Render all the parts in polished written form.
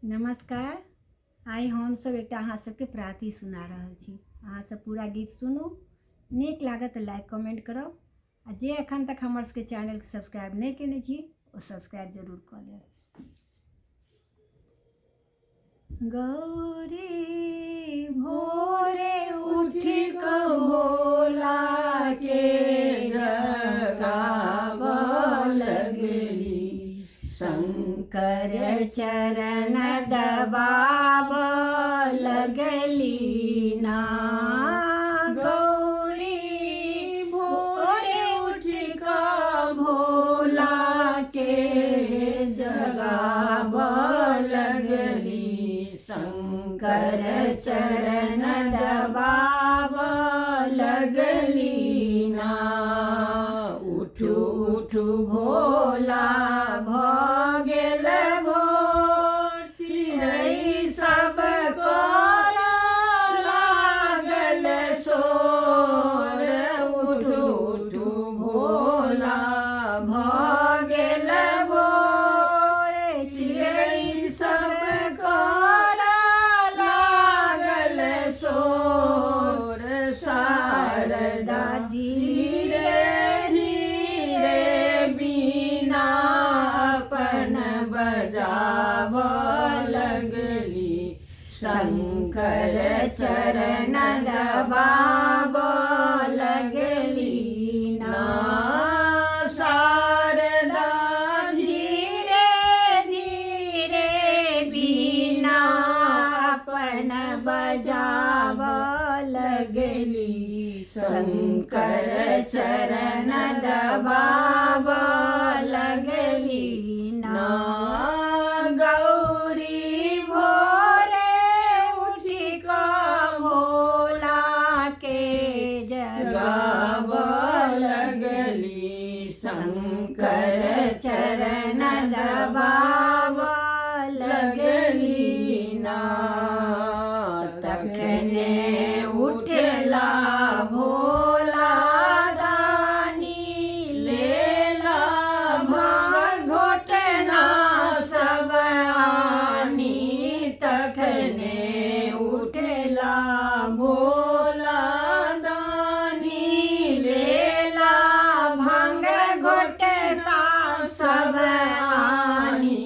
नमस्कार। आइ हम सब एक अहाँ सबके प्रार्थी सुना रहल छी। अहाँ सब पूरा गीत सुनू, नीक लागत तऽ लाइक कमेंट करब आ जे एखन तक हमर सबके चैनल के सब्सक्राइब नहीं केने छी ओ सब्सक्राइब जरूर कऽ लेब। गौरी भोरे उठी कऽ भोला के जगाव लगली, शंकर चरण दबाव लगली ना। गौरी भोरे उठी कऽ भोला के जगाव लगली, शंकर चरण दबाव लगली ना। उठू उठू भोला भऽ गेल भोर, चिड़ै सब करऽ लागल सोर। उठू उठू भोला भऽ गेल भोर, चिड़ै सब करऽ लागल सोर। शारदा धीरे बीना अपन बजाव लगली, शंकर चरण दबाव लगली ना। शारदा धीरे बीना अपन बजाव लगली, शंकर चरण दबाव लगली ना। गौरी भोरे उठी कऽ भोला के जगाव लगली, शंकर चरण दबाव लगली ना। तखने उठला भोला दानी, लेला भांग घोटना सब आनी। तखने उठला भोला दानी, लेला भांग घोटना सब आनी।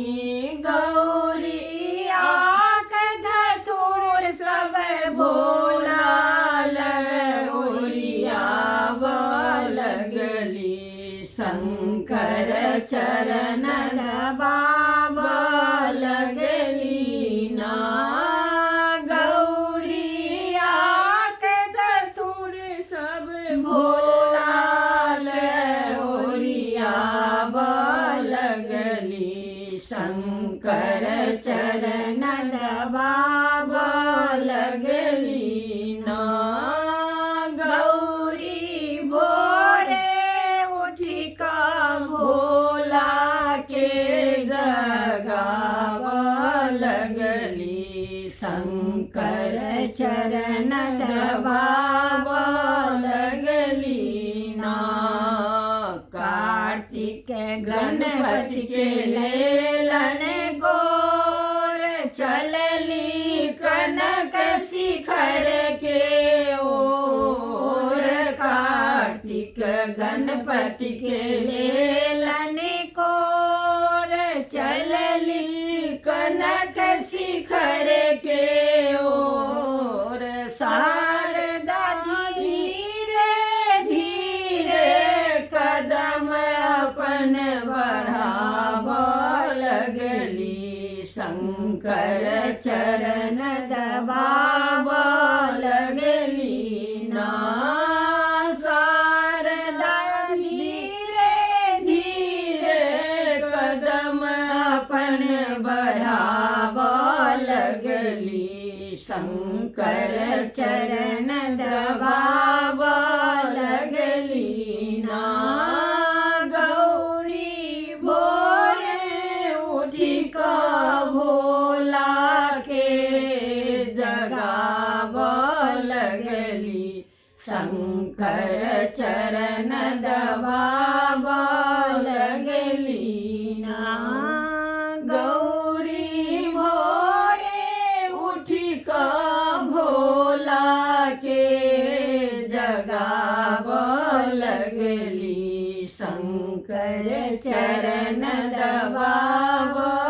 गौरी आक धतूर सब भोला ओरियाव लगली, शंकर चरण दबाव लगली ना। गौरी आक धतूर सब भोला ओरियाव लगली, शंकर चरण दबाव लगली ना। गौरी भोरे उठी कऽ भोला के जगाव लगली, शंकर चरण दबाव लगली ना। कार्तिक गणपति के लेलन गोर, चलली कनक शिखर के ओर। कार्तिक गणपति के लेलन गोर, चलली कनक शिखर के ओर। शारदा धीरे कदम अपन बढ़ाव लगली, शंकर चरण दबाव लगली ना। शारदा धीरे कदम अपन बढ़ाव लगली, शंकर चरण दबाव लगली ना। गौरी भोरे उठी कऽ भोला के जगाव लगली, शंकर चरण दबाव लगली ना। गौरी भोरे चली शंकर चरण दबावो